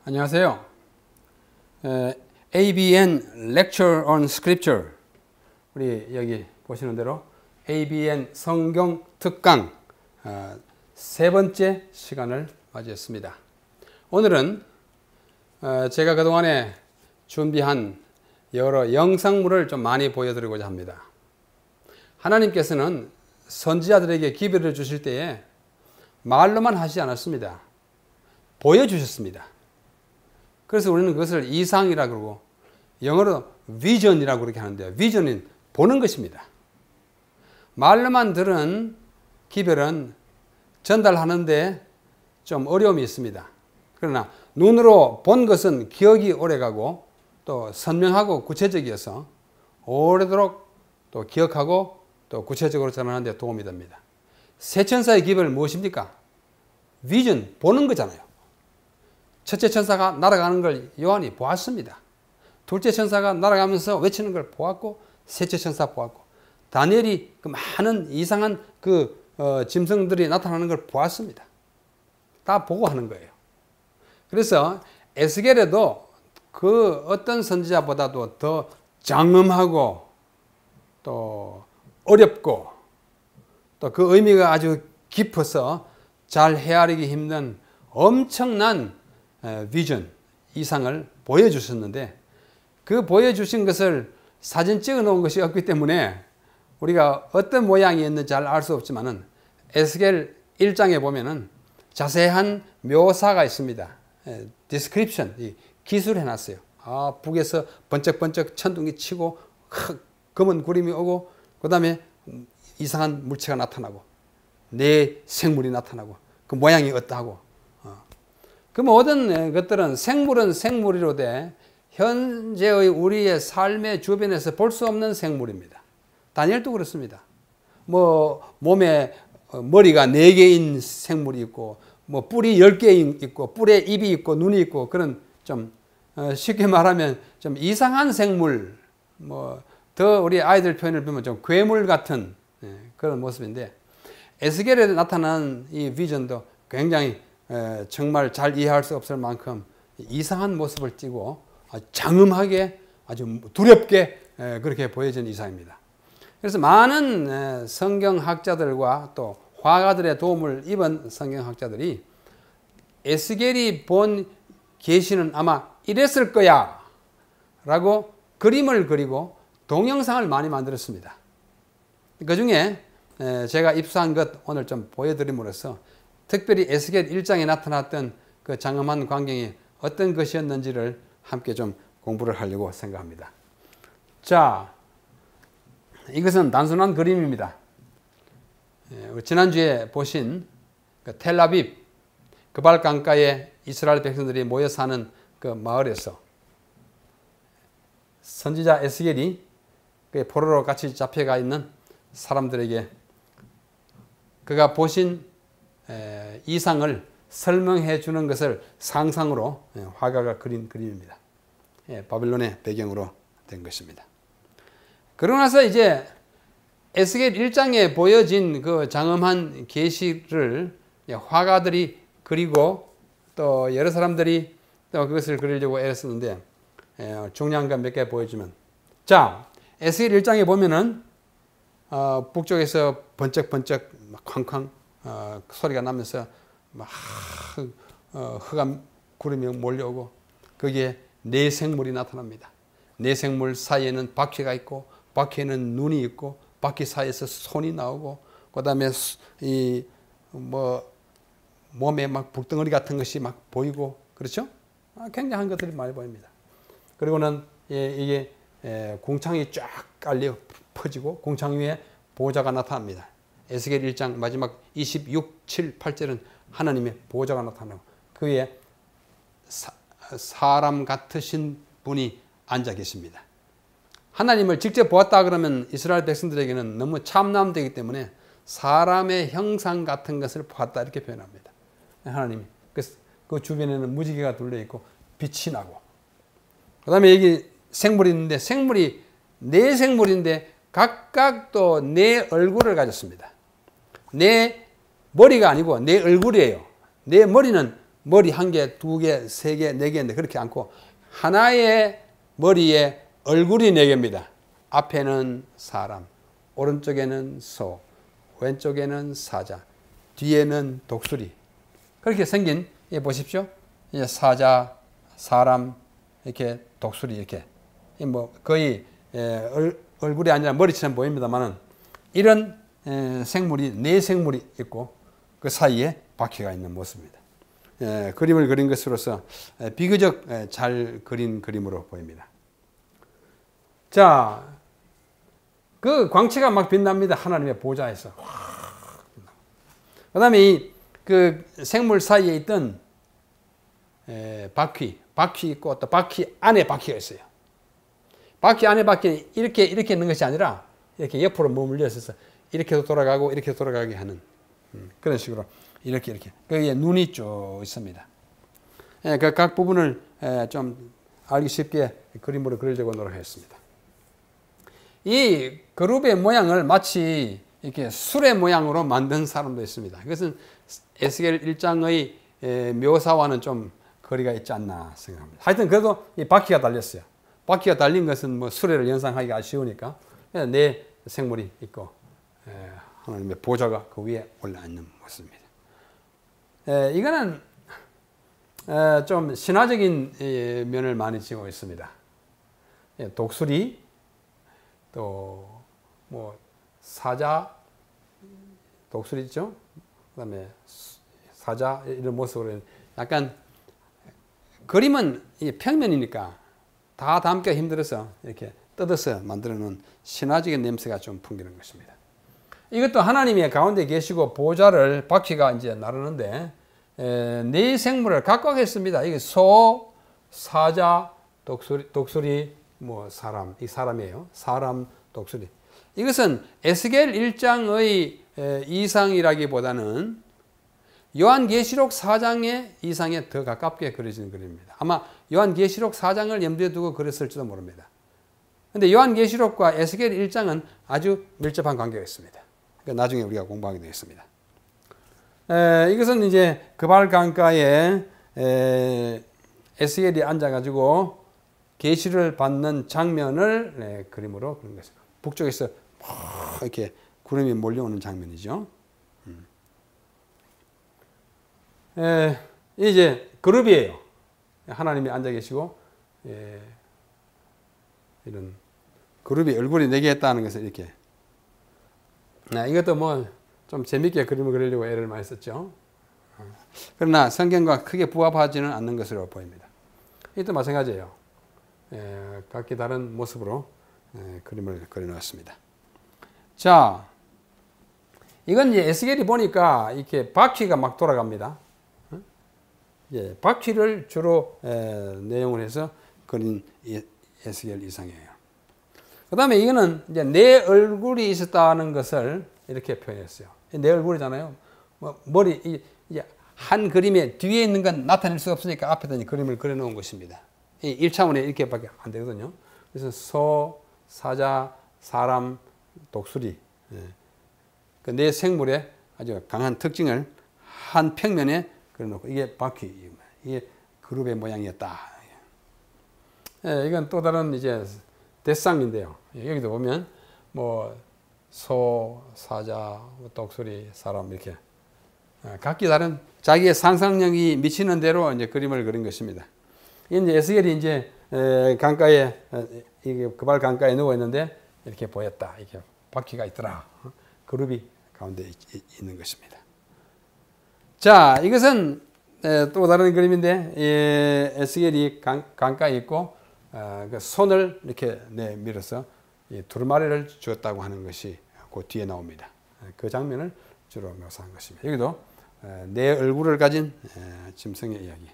안녕하세요. ABN Lecture on Scripture, 우리 여기 보시는 대로 ABN 성경 특강 세 번째 시간을 맞이했습니다. 오늘은 제가 그동안에 준비한 여러 영상물을 좀 많이 보여드리고자 합니다. 하나님께서는 선지자들에게 기별을 주실 때에 말로만 하시지 않았습니다. 보여주셨습니다. 그래서 우리는 그것을 이상이라고 그러고 영어로 비전이라고 그렇게 하는데요. 비전은 보는 것입니다. 말로만 들은 기별은 전달하는데 좀 어려움이 있습니다. 그러나 눈으로 본 것은 기억이 오래가고 또 선명하고 구체적이어서 오래도록 또 기억하고 또 구체적으로 전하는 데 도움이 됩니다. 세 천사의 기별은 무엇입니까? 비전, 보는 거잖아요. 첫째 천사가 날아가는 걸 요한이 보았습니다. 둘째 천사가 날아가면서 외치는 걸 보았고, 셋째 천사 보았고, 다니엘이 그 많은 이상한 짐승들이 나타나는 걸 보았습니다. 다 보고 하는 거예요. 그래서 에스겔에도 그 어떤 선지자보다도 더 장엄하고 또 어렵고 또 그 의미가 아주 깊어서 잘 헤아리기 힘든 엄청난 비전, 이상을 보여주셨는데 그 보여주신 것을 사진 찍어 놓은 것이 없기 때문에 우리가 어떤 모양이었는지 잘 알 수 없지만은 에스겔 1장에 보면은 자세한 묘사가 있습니다. 디스크립션, 기술해 놨어요. 북에서 번쩍번쩍 천둥이 치고 검은 구름이 오고 그 다음에 이상한 물체가 나타나고 내 생물이 나타나고 그 모양이 어떠하고 그 모든 것들은 생물은 생물이로되 현재의 우리의 삶의 주변에서 볼 수 없는 생물입니다. 다니엘도 그렇습니다. 몸에 머리가 4개인 생물이 있고 뿔이 10개 있고 뿔에 입이 있고 눈이 있고 그런 좀 쉽게 말하면 좀 이상한 생물, 더 우리 아이들 표현을 보면 좀 괴물 같은 그런 모습인데 에스겔에 나타난 이 비전도 굉장히 정말 잘 이해할 수 없을 만큼 이상한 모습을 띠고 장엄하게 아주 두렵게 그렇게 보여진 이상입니다. 그래서 많은 성경학자들과 또 화가들의 도움을 입은 성경학자들이 에스겔이 본 계시는 아마 이랬을 거야 라고 그림을 그리고 동영상을 많이 만들었습니다. 그 중에 제가 입수한 것 오늘 좀 보여드림으로써 특별히 에스겔 1장에 나타났던 그 장엄한 광경이 어떤 것이었는지를 함께 좀 공부를 하려고 생각합니다. 자, 이것은 단순한 그림입니다. 지난주에 보신 그 텔아비브 그발 강가에 이스라엘 백성들이 모여 사는 그 마을에서 선지자 에스겔이 그 포로로 같이 잡혀가 있는 사람들에게 그가 보신 이상을 설명해 주는 것을 상상으로 화가가 그린 그림입니다. 바벨론의 배경으로 된 것입니다. 그러고 나서 이제 에스겔 1장에 보여진 그 장엄한 계시를 화가들이 그리고 또 여러 사람들이 또 그것을 그리려고 애썼는데 중요한 것 몇 개 보여주면, 자, 에스겔 1장에 보면은 북쪽에서 번쩍번쩍 쾅쾅 소리가 나면서 막 흑암 구름이 몰려오고 거기에 네 생물이 나타납니다. 네 생물 사이에는 바퀴가 있고 바퀴에는 눈이 있고 바퀴 사이에서 손이 나오고 그 다음에 몸에 막 북덩어리 같은 것이 막 보이고 그렇죠? 굉장한 것들이 많이 보입니다. 그리고는 이게 궁창이 쫙 깔려 퍼지고 궁창 위에 보좌가 나타납니다. 에스겔 1장 마지막 26, 7, 8절은 하나님의 보좌가 나타나고 그 위에 사람 같으신 분이 앉아 계십니다. 하나님을 직접 보았다 그러면 이스라엘 백성들에게는 너무 참남되기 때문에 사람의 형상 같은 것을 보았다 이렇게 표현합니다. 하나님이 그 주변에는 무지개가 둘러있고 빛이 나고 그 다음에 여기 생물이 있는데 생물이 네 생물인데 각각 또 네 얼굴을 가졌습니다. 내 머리가 아니고 내 얼굴이에요. 내 머리는 머리 한 개, 두 개, 세 개, 네 개인데 그렇게 않고 하나의 머리에 얼굴이 네 개입니다. 앞에는 사람, 오른쪽에는 소, 왼쪽에는 사자, 뒤에는 독수리. 그렇게 생긴, 보십시오. 이제 사자, 사람, 이렇게 독수리 이렇게. 뭐 거의 얼굴이 아니라 머리처럼 보입니다만은 이런 생물이 네 생물이 있고 그 사이에 바퀴가 있는 모습입니다. 그림을 그린 것으로서 비교적 잘 그린 그림으로 보입니다. 자, 그 광채가 막 빛납니다. 하나님의 보좌에서. 그 다음에 이 그 생물 사이에 있던 바퀴 있고 또 바퀴 안에 바퀴가 있어요. 바퀴 안에 바퀴는 이렇게 있는 것이 아니라 이렇게 옆으로 머물려 있어서 이렇게도 돌아가고 이렇게 돌아가게 하는 그런 식으로 이렇게 거기에 눈이 쭉 있습니다. 그 각 부분을 좀 알기 쉽게 그림으로 그리려고 노력했습니다. 이 그룹의 모양을 마치 이렇게 술의 모양으로 만든 사람도 있습니다. 그것은 에스겔 1장의 묘사와는 좀 거리가 있지 않나 생각합니다. 하여튼 그래도 이 바퀴가 달렸어요. 바퀴가 달린 것은 뭐 수레를 연상하기가 아쉬우니까 네 생물이 있고 하나님의 보좌가 그 위에 올라있는 모습입니다. 이거는 좀 신화적인 면을 많이 지고 있습니다. 독수리 또 뭐 사자 독수리 있죠. 그다음에 사자 이런 모습으로 약간 그림은 평면이니까 다 담기가 힘들어서 이렇게 뜯어서 만들어 놓은 신화적인 냄새가 좀 풍기는 것입니다. 이것도 하나님의 가운데 계시고 보좌를 바퀴가 이제 나르는데 네 생물을 각각 했습니다. 이게 소, 사자, 독수리, 뭐 사람, 이 사람이에요. 사람, 독수리. 이것은 에스겔 1장의 이상이라기보다는 요한계시록 4장의 이상에 더 가깝게 그려진 그림입니다. 아마 요한계시록 4장을 염두에 두고 그렸을지도 모릅니다. 그런데 요한계시록과 에스겔 1장은 아주 밀접한 관계가 있습니다. 그러니까 나중에 우리가 공부하게 되겠습니다. 이것은 이제 그발 강가에 에스겔이 앉아가지고 계시를 받는 장면을 그림으로 그린 것입니다. 북쪽에서 이렇게 구름이 몰려오는 장면이죠. 이제 그룹이에요. 하나님이 앉아 계시고 이런 그룹이 얼굴이 4개 있다는 것을 이렇게 이것도 뭐 좀 재밌게 그림을 그리려고 애를 많이 썼죠. 그러나 성경과 크게 부합하지는 않는 것으로 보입니다. 이것도 마찬가지예요. 각기 다른 모습으로 그림을 그려놓았습니다. 자, 이건 이제 에스겔이 보니까 이렇게 바퀴가 막 돌아갑니다. 바퀴를 주로 내용을 해서 그린 에스겔 이상이에요. 그 다음에 이거는 이제 내 얼굴이 있었다는 것을 이렇게 표현했어요. 내 얼굴이잖아요. 머리, 한 그림에 뒤에 있는 건 나타낼 수 없으니까 앞에다 그림을 그려놓은 것입니다. 1차원에 이렇게밖에 안 되거든요. 그래서 소, 사자, 사람, 독수리. 그 네 생물의 아주 강한 특징을 한 평면에 그려놓고 이게 바퀴, 이게 그룹의 모양이었다. 이건 또 다른 이제 대상인데요. 여기도 보면 뭐 소, 사자, 독수리, 사람 이렇게 각기 다른 자기의 상상력이 미치는 대로 이제 그림을 그린 것입니다. 이제 에스겔이 이제 강가에 이게 그발 강가에 누워 있는데 이렇게 보였다. 이렇게 바퀴가 있더라. 그룹이 가운데 있는 것입니다. 자, 이것은 또 다른 그림인데 에스겔이 강가에 있고 그 손을 이렇게 내밀어서 두루마리를 주었다고 하는 것이 그 뒤에 나옵니다. 그 장면을 주로 묘사한 것입니다. 여기도 내 얼굴을 가진 짐승의 이야기.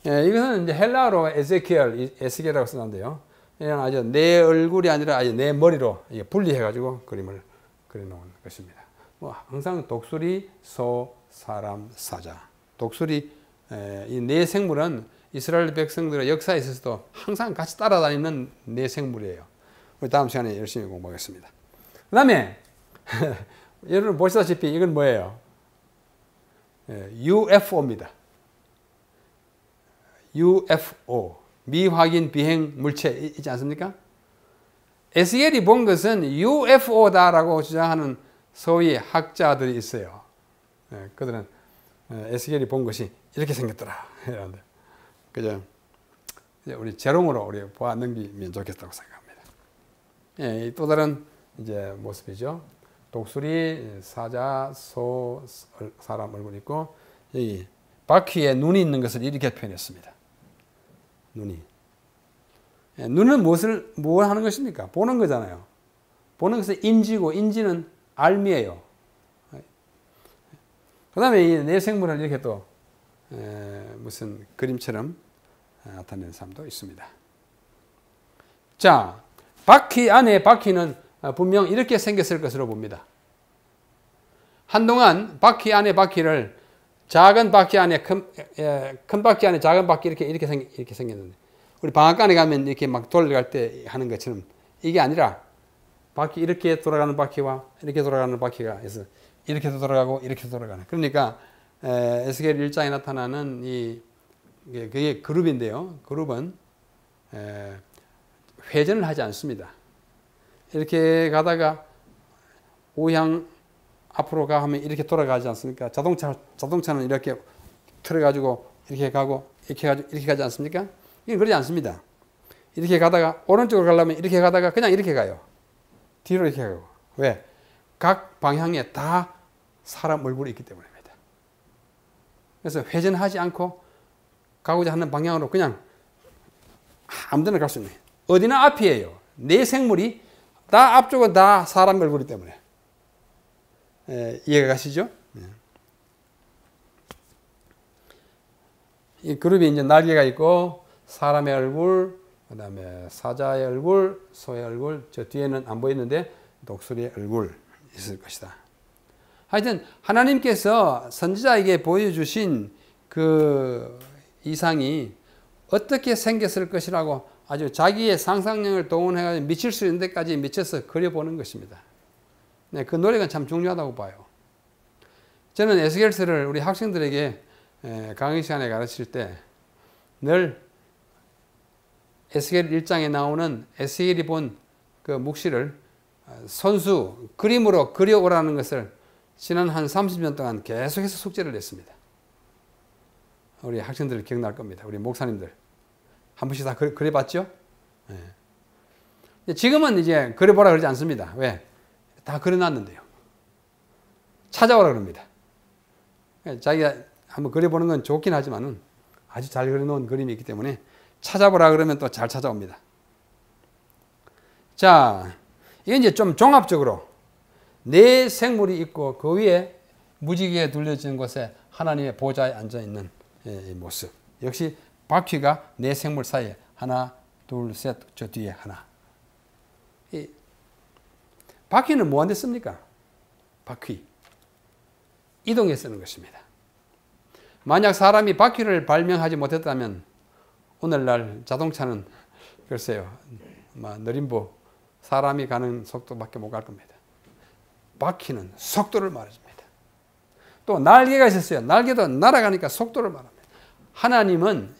이것은 이제 헬라어로 에스겔이라고 쓰는데요. 이건 아주 내 얼굴이 아니라 아주 내 머리로 분리해가지고 그림을 그려놓은 것입니다. 뭐 항상 독수리, 소, 사람, 사자. 독수리, 이 네 생물은 이스라엘 백성들의 역사에 있어서도 항상 같이 따라다니는 네 생물이에요. 우리 다음 시간에 열심히 공부하겠습니다. 그 다음에 여러분 보시다시피 이건 뭐예요? UFO입니다. UFO, 미확인 비행 물체 있지 않습니까? 에스겔이 본 것은 UFO다라고 주장하는 소위 학자들이 있어요. 그들은 에스겔이 본 것이 이렇게 생겼더라. 그죠? 우리 재롱으로 우리 보아 넘기면 좋겠다고 생각합니다. 또 다른 이제 모습이죠. 독수리, 사자, 소, 사람 얼굴 있고 여기 바퀴에 눈이 있는 것을 이렇게 표현했습니다. 눈이. 눈은 뭘 하는 것입니까? 보는 거잖아요. 보는 것은 인지고 인지는 알미예요. 그 다음에 이 내생물을 이렇게 또 무슨 그림처럼 나타내는 사람도 있습니다. 자, 바퀴 안에 바퀴는 분명 이렇게 생겼을 것으로 봅니다. 한동안 바퀴 안에 바퀴를 작은 바퀴 안에 큰 바퀴 안에 작은 바퀴 이렇게 생겼는데 우리 방앗간에 가면 이렇게 막 돌아갈 때 하는 것처럼 이게 아니라 바퀴 이렇게 돌아가는 바퀴와 이렇게 돌아가는 바퀴가 있어. 이렇게도 돌아가고 이렇게도 돌아가는. 그러니까 에스겔 1장에 나타나는 그게 그룹인데요. 그룹은 회전을 하지 않습니다. 이렇게 가다가 우향 앞으로 가 하면 이렇게 돌아가지 않습니까? 자동차는 이렇게 틀어가지고 이렇게 가고 이렇게 가지 않습니까? 이건 그러지 않습니다. 이렇게 가다가 오른쪽으로 가려면 이렇게 가다가 그냥 이렇게 가요. 뒤로 이렇게 가고. 왜? 각 방향에 다 사람 얼굴이 있기 때문입니다. 그래서 회전하지 않고 가고자 하는 방향으로 그냥 아무데나 갈 수 있는. 어디나 앞이에요. 내 생물이 다 앞쪽은 다 사람 얼굴이기 때문에. 이해가 가시죠? 이 그룹이 이제 날개가 있고 사람의 얼굴, 그 다음에 사자의 얼굴, 소의 얼굴, 저 뒤에는 안 보이는데 독수리의 얼굴 있을 것이다. 하여튼 하나님께서 선지자에게 보여주신 그 이상이 어떻게 생겼을 것이라고 아주 자기의 상상력을 동원해가지고 미칠 수 있는 데까지 미쳐서 그려보는 것입니다. 네, 그 노력은 참 중요하다고 봐요. 저는 에스겔서를 우리 학생들에게 강의 시간에 가르칠 때 늘 에스겔 1장에 나오는 에스겔이 본 그 묵시를 손수 그림으로 그려오라는 것을 지난 한 30년 동안 계속해서 숙제를 했습니다. 우리 학생들 기억날 겁니다. 우리 목사님들 한 번씩 다 그려봤죠? 네. 지금은 이제 그려보라 그러지 않습니다. 왜? 다 그려놨는데요. 찾아오라 그럽니다. 자기가 한번 그려보는 건 좋긴 하지만은 아주 잘 그려놓은 그림이 있기 때문에 찾아보라 그러면 또 잘 찾아옵니다. 자, 이게 이제 좀 종합적으로 내 생물이 있고 그 위에 무지개에 둘려진 곳에 하나님의 보좌에 앉아있는 이 모습. 역시 바퀴가 내 생물 사이에 하나, 둘, 셋, 저 뒤에 하나. 이 바퀴는 뭐한테 씁니까? 바퀴. 이동에 쓰는 것입니다. 만약 사람이 바퀴를 발명하지 못했다면 오늘날 자동차는 글쎄요, 느림보 사람이 가는 속도밖에 못 갈 겁니다. 바퀴는 속도를 말해줍니다. 또 날개가 있었어요. 날개도 날아가니까 속도를 말합니다. 하나님은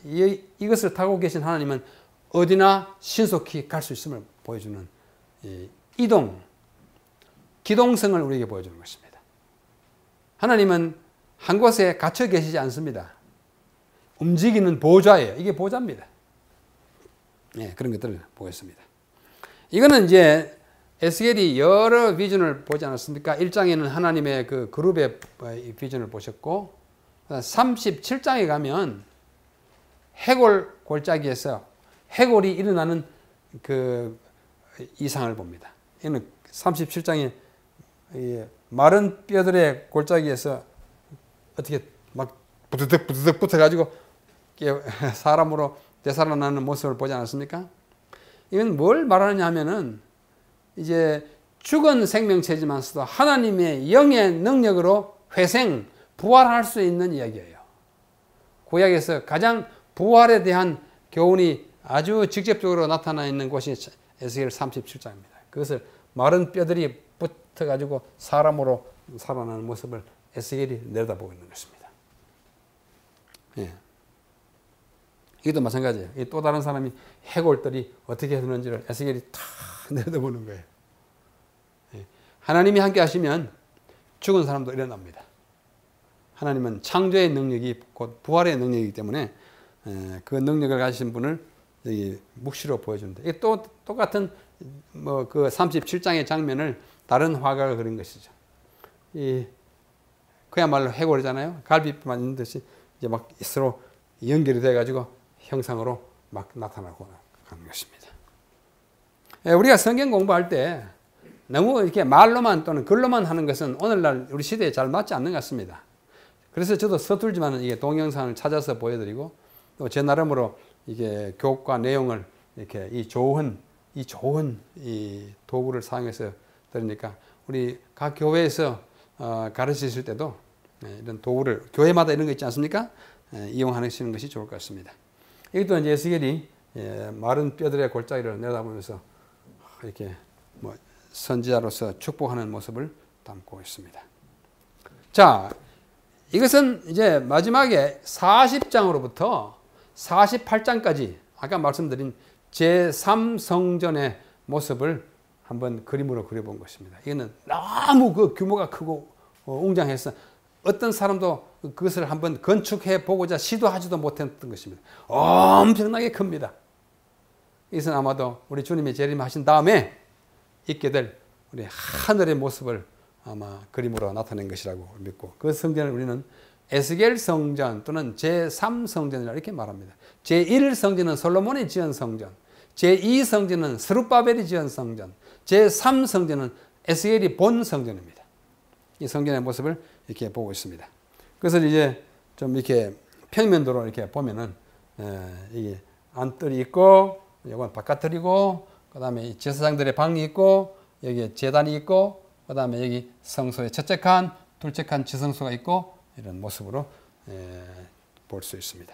이것을 타고 계신 하나님은 어디나 신속히 갈 수 있음을 보여주는 이동, 기동성을 우리에게 보여주는 것입니다. 하나님은 한 곳에 갇혀 계시지 않습니다. 움직이는 보좌예요. 이게 보좌입니다. 네, 그런 것들을 보겠습니다. 이거는 이제 에스겔이 여러 비전을 보지 않았습니까? 1장에는 하나님의 그 그룹의 비전을 보셨고 37장에 가면 해골 골짜기에서 해골이 일어나는 그 이상을 봅니다. 이는 37장에 마른 뼈들의 골짜기에서 어떻게 막 부드득 붙어가지고 사람으로 되살아나는 모습을 보지 않았습니까? 이건 뭘 말하느냐 하면은 이제 죽은 생명체지만서도 하나님의 영의 능력으로 회생, 부활할 수 있는 이야기예요. 구약에서 가장 부활에 대한 교훈이 아주 직접적으로 나타나 있는 곳이 에스겔 37장입니다. 그것을 마른 뼈들이 붙어가지고 사람으로 살아나는 모습을 에스겔이 내려다보고 있는 것입니다. 예. 이것도 마찬가지예요. 또 다른 사람이 해골들이 어떻게 되는지를 에스겔이 다 내려다보는 거예요. 하나님이 함께 하시면 죽은 사람도 일어납니다. 하나님은 창조의 능력이 곧 부활의 능력이기 때문에 그 능력을 가지신 분을 여기 묵시로 보여줍니다. 이게 또 똑같은 뭐 그 37장의 장면을 다른 화가가 그린 것이죠. 그야말로 해골이잖아요. 갈비뼈만 있는 듯이 이제 막 서로 연결이 돼가지고 형상으로 막 나타나고 하는 것입니다. 우리가 성경 공부할 때 너무 이렇게 말로만 또는 글로만 하는 것은 오늘날 우리 시대에 잘 맞지 않는 것 같습니다. 그래서 저도 서툴지만 이게 동영상을 찾아서 보여드리고 또 제 나름으로 이게 교과 내용을 이렇게 이 좋은 이 도구를 사용해서 들으니까 우리 각 교회에서 가르치실 때도 이런 도구를 교회마다 이런 거 있지 않습니까? 이용하시는 것이 좋을 것 같습니다. 이것도 이제 에스겔이 마른 뼈들의 골짜기를 내다보면서 이렇게 뭐 선지자로서 축복하는 모습을 담고 있습니다. 자, 이것은 이제 마지막에 40장으로부터 48장까지 아까 말씀드린 제3성전의 모습을 한번 그림으로 그려본 것입니다. 이거는 너무 그 규모가 크고 웅장해서 어떤 사람도 그것을 한번 건축해 보고자 시도하지도 못했던 것입니다. 엄청나게 큽니다. 이것은 아마도 우리 주님이 재림하신 다음에 있게 될 우리 하늘의 모습을 아마 그림으로 나타낸 것이라고 믿고 그 성전을 우리는 에스겔 성전 또는 제3성전이라고 이렇게 말합니다. 제1성전은 솔로몬이 지은 성전, 제2성전은 스룹바벨이 지은 성전, 제3성전은 에스겔이 본 성전입니다. 이 성전의 모습을 이렇게 보고 있습니다. 그래서 이제 좀 이렇게 평면도로 이렇게 보면은 이게 안뜰이 있고, 이건 바깥뜰이고, 그 다음에 제사장들의 방이 있고, 여기 제단이 있고, 그 다음에 여기 성소의 첫째 칸, 둘째 칸 지성소가 있고, 이런 모습으로 볼 수 있습니다.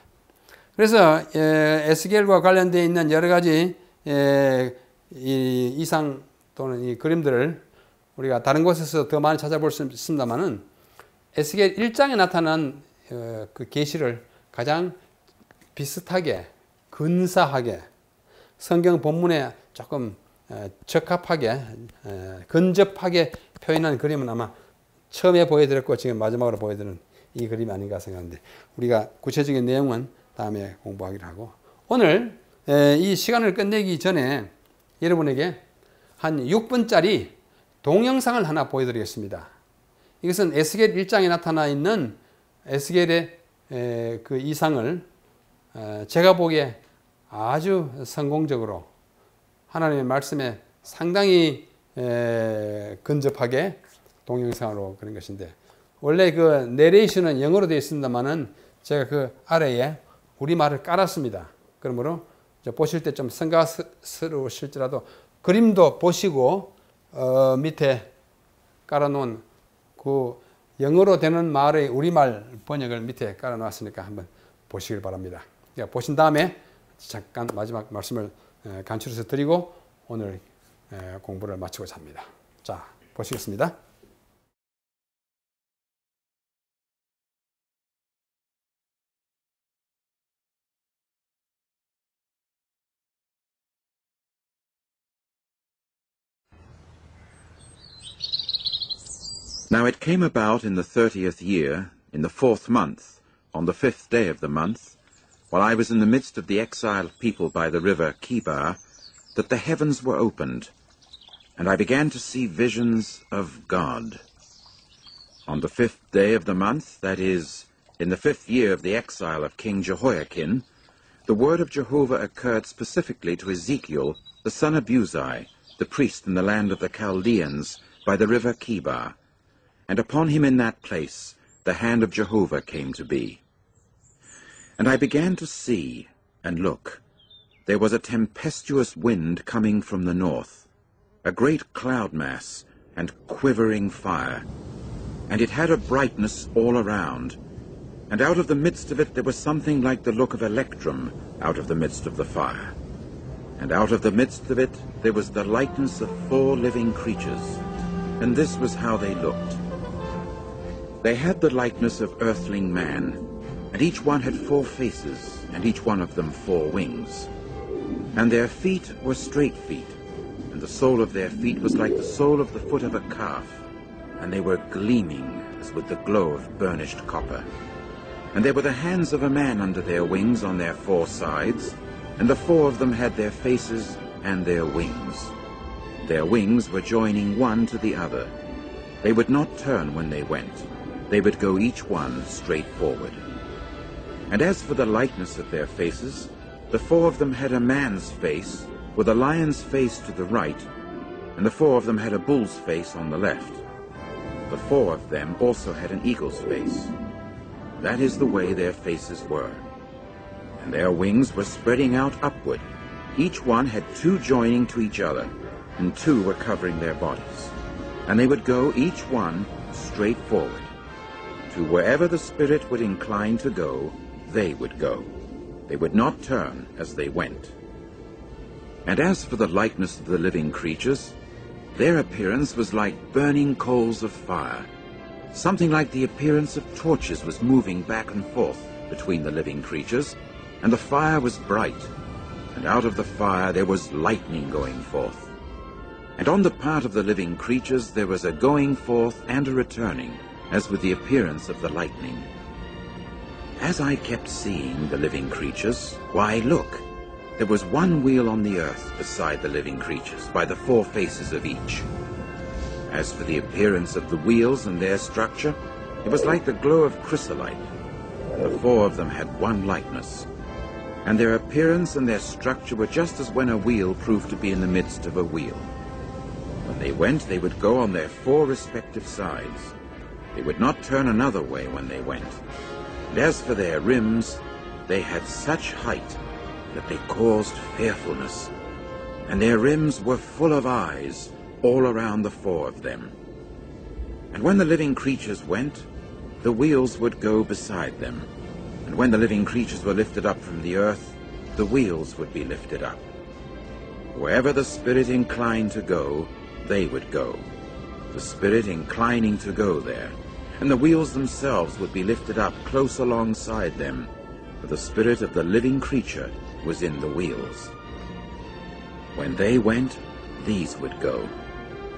그래서 에스겔과 관련되어 있는 여러 가지 이 이상 또는 이 그림들을 우리가 다른 곳에서 더 많이 찾아볼 수 있습니다만은 에스겔 1장에 나타난 그 계시를 가장 비슷하게 근사하게 성경 본문에 조금 적합하게 근접하게 표현한 그림은 아마 처음에 보여드렸고 지금 마지막으로 보여드리는 이 그림이 아닌가 생각하는데 우리가 구체적인 내용은 다음에 공부하기로 하고 오늘 이 시간을 끝내기 전에 여러분에게 한 6분짜리 동영상을 하나 보여드리겠습니다. 이것은 에스겔 1장에 나타나 있는 에스겔의 그 이상을 제가 보기에 아주 성공적으로 하나님의 말씀에 상당히 근접하게 동영상으로 그런 것인데 원래 그 내레이션은 영어로 되어 있습니다만은 제가 그 아래에 우리말을 깔았습니다. 그러므로 보실 때 좀 성가스러우실지라도 그림도 보시고 밑에 깔아놓은 그 영어로 되는 말의 우리말 번역을 밑에 깔아놨으니까 한번 보시길 바랍니다. 그러니까 보신 다음에 잠깐 마지막 말씀을 간추려서 드리고 오늘 공부를 마치고자 합니다. 자, 보시겠습니다. Now it came about in the 30th year, in the 4th month, on the 5th day of the month, while I was in the midst of the exiled people by the river Chebar, that the heavens were opened, and I began to see visions of God. On the 5th day of the month, that is, in the 5th year of the exile of King Jehoiakim, the word of Jehovah occurred specifically to Ezekiel, the son of Buzi, the priest in the land of the Chaldeans, by the river Chebar. And upon him in that place the hand of Jehovah came to be. And I began to see, and look, there was a tempestuous wind coming from the north, a great cloud mass, and quivering fire, and it had a brightness all around, and out of the midst of it there was something like the look of electrum out of the midst of the fire. And out of the midst of it there was the likeness of 4 living creatures, and this was how they looked. They had the likeness of earthling man, And each one had 4 faces, and each one of them 4 wings. And their feet were straight feet, and the sole of their feet was like the sole of the foot of a calf, and they were gleaming as with the glow of burnished copper. And there were the hands of a man under their wings on their 4 sides, and the 4 of them had their faces and their wings. Their wings were joining one to the other. They would not turn when they went. They would go each one straight forward. And as for the likeness of their faces, the 4 of them had a man's face, with a lion's face to the right, and the 4 of them had a bull's face on the left. The 4 of them also had an eagle's face. That is the way their faces were. And their wings were spreading out upward. Each one had 2 joining to each other, and 2 were covering their bodies. And they would go each one straight forward. To wherever the Spirit would incline to go, they would go. They would not turn as they went. And as for the likeness of the living creatures, their appearance was like burning coals of fire. Something like the appearance of torches was moving back and forth between the living creatures, and the fire was bright, and out of the fire there was lightning going forth. And on the part of the living creatures there was a going forth and a returning, as with the appearance of the lightning. As I kept seeing the living creatures, why, look, there was one wheel on the earth beside the living creatures, by the 4 faces of each. As for the appearance of the wheels and their structure, it was like the glow of chrysolite, and the 4 of them had one likeness. And their appearance and their structure were just as when a wheel proved to be in the midst of a wheel. When they went, they would go on their 4 respective sides. They would not turn another way when they went. And as for their rims, they had such height that they caused fearfulness. And their rims were full of eyes all around the 4 of them. And when the living creatures went, the wheels would go beside them. And when the living creatures were lifted up from the earth, the wheels would be lifted up. Wherever the Spirit inclined to go, they would go, the Spirit inclining to go there. And the wheels themselves would be lifted up close alongside them, for the Spirit of the living creature was in the wheels. When they went, these would go.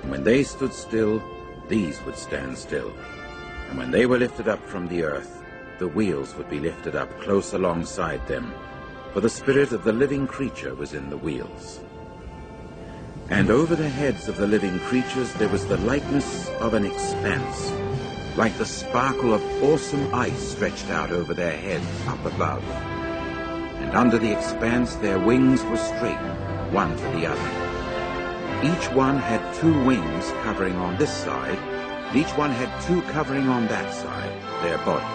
And when they stood still, these would stand still. And when they were lifted up from the earth, the wheels would be lifted up close alongside them, for the Spirit of the living creature was in the wheels. And over the heads of the living creatures there was the likeness of an expanse, like the sparkle of awesome ice stretched out over their heads up above. And under the expanse their wings were straight, one to the other. Each one had 2 wings covering on this side, and each one had 2 covering on that side, their bodies.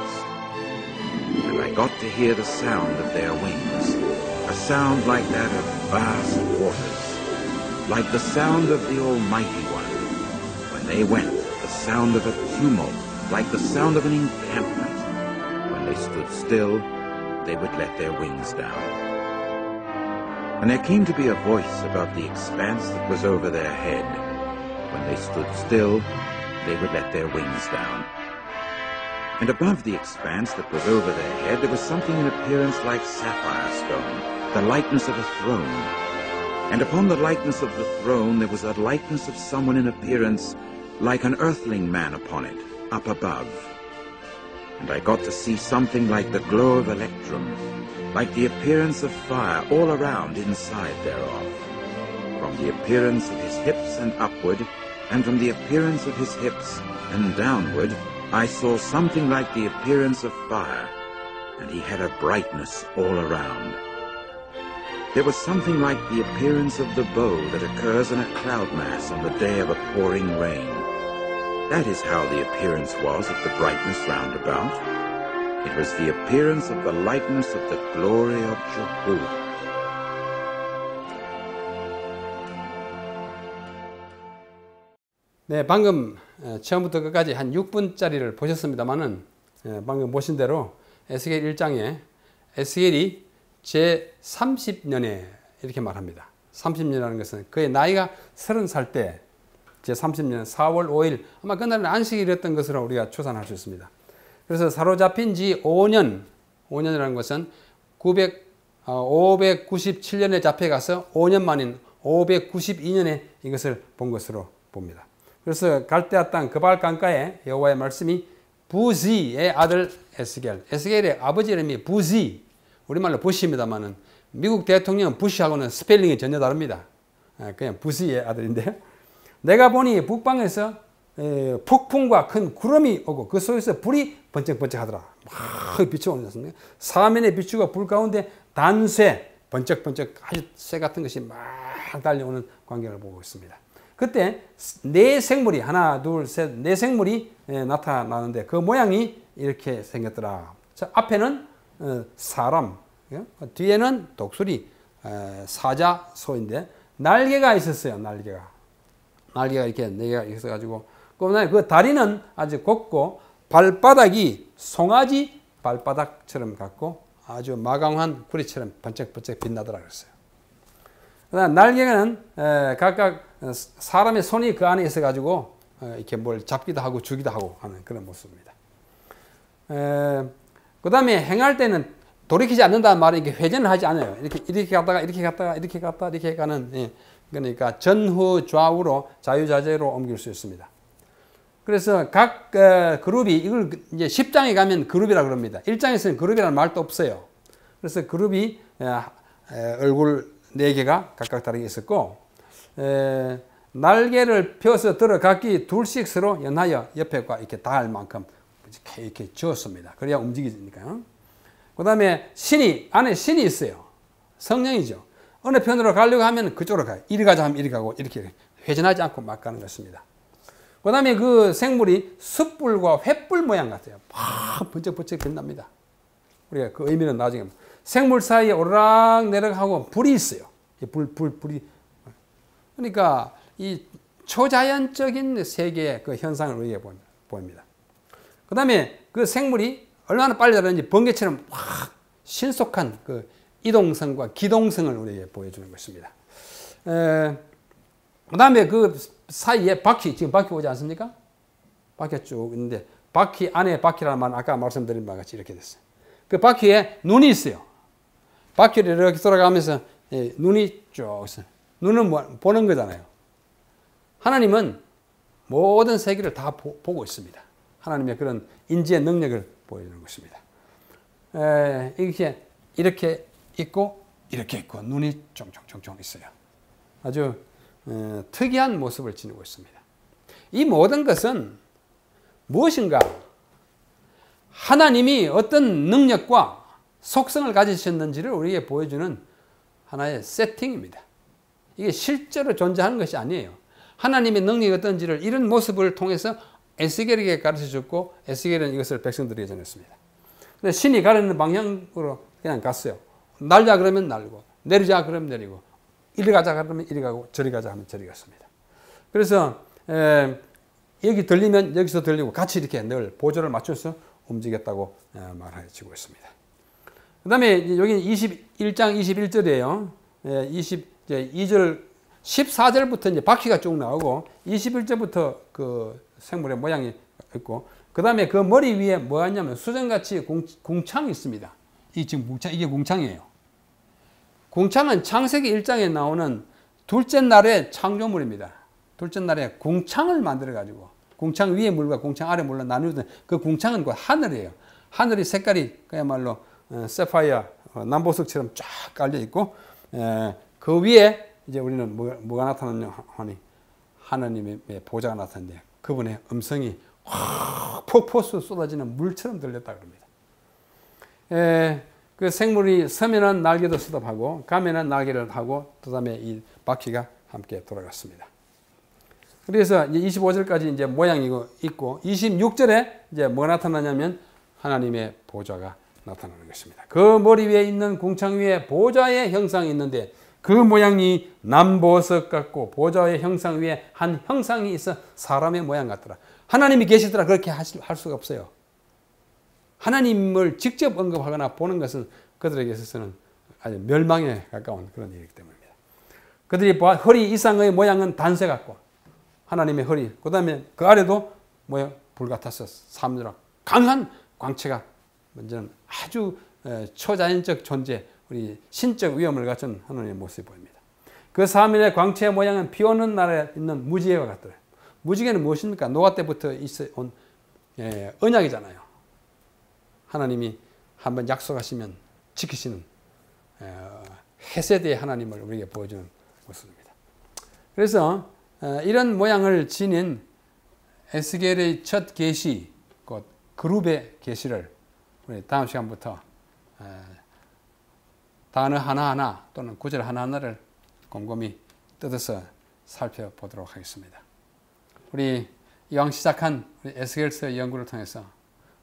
And I got to hear the sound of their wings, a sound like that of vast waters, like the sound of the Almighty One. When they went, the sound of a tumult, like the sound of an encampment. When they stood still, they would let their wings down. And there came to be a voice about the expanse that was over their head. When they stood still, they would let their wings down. And above the expanse that was over their head, there was something in appearance like sapphire stone, the likeness of a throne. And upon the likeness of the throne there was a likeness of someone in appearance like an earthling man upon it, up above. And I got to see something like the glow of electrum, like the appearance of fire all around inside thereof. From the appearance of his hips and upward, and from the appearance of his hips and downward, I saw something like the appearance of fire, and he had a brightness all around. There was something like the appearance of the bow that occurs in a cloud mass on the day of a pouring rain. That is how the appearance was of the brightness round about. It was the appearance of the likeness of the glory of Jehovah. 네, 방금 처음부터 끝까지 한 6분짜리를 보셨습니다만은 방금 보신 대로 에스겔 1장에 에스겔이 제 30년에 이렇게 말합니다. 30년이라는 것은 그의 나이가 30살 때 제 30년 4월 5일 아마 그날은 안식일이었던 것으로 우리가 추산할 수 있습니다. 그래서 사로잡힌 지 5년 5년이라는 것은 597년에 잡혀가서 5년 만인 592년에 이것을 본 것으로 봅니다. 그래서 갈대아 땅 그발 강가에 여호와의 말씀이 부지의 아들 에스겔, 에스겔의 아버지 이름이 부지, 우리말로 부시입니다만은 미국 대통령 부시하고는 스펠링이 전혀 다릅니다. 그냥 부시의 아들인데, 내가 보니 북방에서 폭풍과 큰 구름이 오고 그 속에서 불이 번쩍번쩍 하더라. 막 비추어오는 것입니다. 사면에 비추고 불 가운데 단쇠 번쩍번쩍 아주 쇠 같은 것이 막 달려오는 광경을 보고 있습니다. 그때 네 생물이 하나 둘 셋 네 생물이 나타나는데 그 모양이 이렇게 생겼더라. 자, 앞에는 사람, 뒤에는 독수리, 사자, 소인데 날개가 있었어요. 날개가 이렇게 네 개가 있어가지고 그다음에 그 다리는 아주 곱고 발바닥이 송아지 발바닥처럼 같고 아주 마강한 구리처럼 번쩍번쩍 빛나더라 그랬어요. 그다음 날개는 각각 사람의 손이 그 안에 있어가지고 이렇게 뭘 잡기도 하고 주기도 하고 하는 그런 모습입니다. 그다음에 행할 때는 돌이키지 않는다는 말은 이렇게 회전을 하지 않아요. 이렇게 갔다가 이렇게 갔다가 이렇게 갔다 이렇게 가는, 그러니까 전후 좌우로 자유자재로 옮길 수 있습니다. 그래서 각 그룹이 이걸 이제 10장에 가면 그룹이라고 그럽니다. 1장에서는 그룹이라는 말도 없어요. 그래서 그룹이 얼굴 4개가 각각 다르게 있었고, 날개를 펴서 들어 각기 둘씩 서로 연하여 옆에가 이렇게 닿을 만큼 이렇게 지었습니다. 그래야 움직이니까요. 그 다음에 안에 신이 있어요. 성령이죠. 어느 편으로 가려고 하면 그쪽으로 가요. 이리 가자 하면 이리 가고 이렇게 회전하지 않고 막 가는 것입니다. 그 다음에 그 생물이 숯불과 횃불 모양 같아요. 막 번쩍번쩍 빛납니다. 우리가 그 의미는 나중에 생물 사이에 오르락 내려가고 불이 있어요. 불이. 그러니까 이 초자연적인 세계의 그 현상을 우리에게 보입니다. 그 다음에 그 생물이 얼마나 빨리 자라는지 번개처럼 확 신속한 그 이동성과 기동성을 우리에게 보여주는 것입니다. 그 다음에 그 사이에 지금 바퀴 오지 않습니까? 바퀴가 쭉 있는데, 안에 바퀴라는 말은 아까 말씀드린 바와 같이 이렇게 됐어요. 그 바퀴에 눈이 있어요. 바퀴를 이렇게 돌아가면서 눈이 쭉 있어요. 눈은 보는 거잖아요. 하나님은 모든 세계를 다 보고 있습니다. 하나님의 그런 인지의 능력을 보여주는 것입니다. 이렇게 있고 이렇게 있고 눈이 쫑쫑쫑쫑 있어요. 아주 특이한 모습을 지니고 있습니다. 이 모든 것은 무엇인가? 하나님이 어떤 능력과 속성을 가지셨는지를 우리에게 보여주는 하나의 세팅입니다. 이게 실제로 존재하는 것이 아니에요. 하나님의 능력이 어떤지를 이런 모습을 통해서 에스겔에게 가르쳐줬고, 에스겔은 이것을 백성들에게 전했습니다. 그래서 신이 가르는 방향으로 그냥 갔어요. 날자 그러면 날고, 내리자 그러면 내리고, 이리 가자 그러면 이리 가고, 저리 가자 하면 저리 갔습니다. 그래서 여기 들리면 여기서 들리고 같이 이렇게 늘 보조를 맞춰서 움직였다고 말해지고 있습니다. 그 다음에 여기 21장 21절이에요. 22절, 14절부터 이제 바퀴가 쭉 나오고 21절부터 그 생물의 모양이 있고, 그 다음에 그 머리 위에 뭐였냐면 수정같이 궁창이 있습니다. 이게 궁창이에요. 궁창은 창세기 1장에 나오는 둘째 날의 창조물입니다. 둘째 날에 궁창을 만들어가지고, 궁창 위의 물과 궁창 아래 물로 나누던 그 궁창은 그 하늘이에요. 하늘이 색깔이 그야말로 세파이어, 남보석처럼 쫙 깔려 있고, 그 위에 이제 우리는 뭐가 나타나냐 하니 하나님의 보좌가 나타났는데 그분의 음성이 확 폭포수 쏟아지는 물처럼 들렸다 그럽니다. 그 생물이 서면은 날개도 수답하고 가면은 날개를 하고 그 다음에 이 바퀴가 함께 돌아갔습니다. 그래서 이제 25절까지 이제 모양이 있고 26절에 이제 뭐가 나타나냐면 하나님의 보좌가 나타나는 것입니다. 그 머리 위에 있는 궁창 위에 보좌의 형상이 있는데 그 모양이 남보석 같고 보좌의 형상 위에 한 형상이 있어 사람의 모양 같더라. 하나님이 계시더라 그렇게 할 수가 없어요. 하나님을 직접 언급하거나 보는 것은 그들에게 있어서는 아주 멸망에 가까운 그런 일이기 때문입니다. 그들이 허리 이상의 모양은 단쇠 같고 하나님의 허리, 그 다음에 그 아래도 불 같아서 사람들과 강한 광채가 먼저는 아주 초자연적 존재, 우리 신적 위엄을 갖춘 하나님의 모습이 보입니다. 그 3일의 광채의 모양은 비 오는 날에 있는 무지개와 같더래요. 무지개는 무엇입니까? 노아 때부터 온 언약이잖아요. 하나님이 한번 약속하시면 지키시는 헤세드의 하나님을 우리에게 보여주는 모습입니다. 그래서 이런 모양을 지닌 에스겔의 첫 계시, 곧 그룹의 계시를 우리 다음 시간부터 단어 하나하나 또는 구절 하나하나를 곰곰이 뜯어서 살펴보도록 하겠습니다. 우리 이왕 시작한 우리 에스겔서 연구를 통해서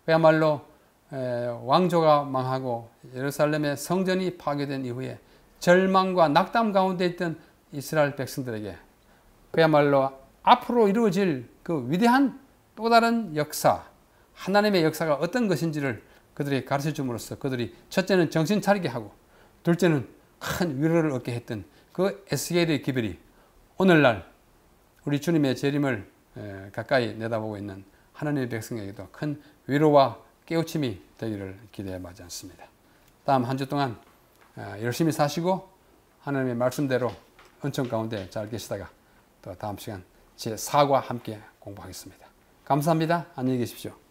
그야말로 왕조가 망하고 예루살렘의 성전이 파괴된 이후에 절망과 낙담 가운데 있던 이스라엘 백성들에게 그야말로 앞으로 이루어질 그 위대한 또 다른 역사, 하나님의 역사가 어떤 것인지를 그들에게 가르쳐 줌으로써 그들이 첫째는 정신 차리게 하고 둘째는 큰 위로를 얻게 했던 그 에스겔의 기별이 오늘날 우리 주님의 재림을 가까이 내다보고 있는 하나님의 백성에게도 큰 위로와 깨우침이 되기를 기대해 마지 않습니다. 다음 한 주 동안 열심히 사시고 하나님의 말씀대로 은총 가운데 잘 계시다가 또 다음 시간 제 4과 함께 공부하겠습니다. 감사합니다. 안녕히 계십시오.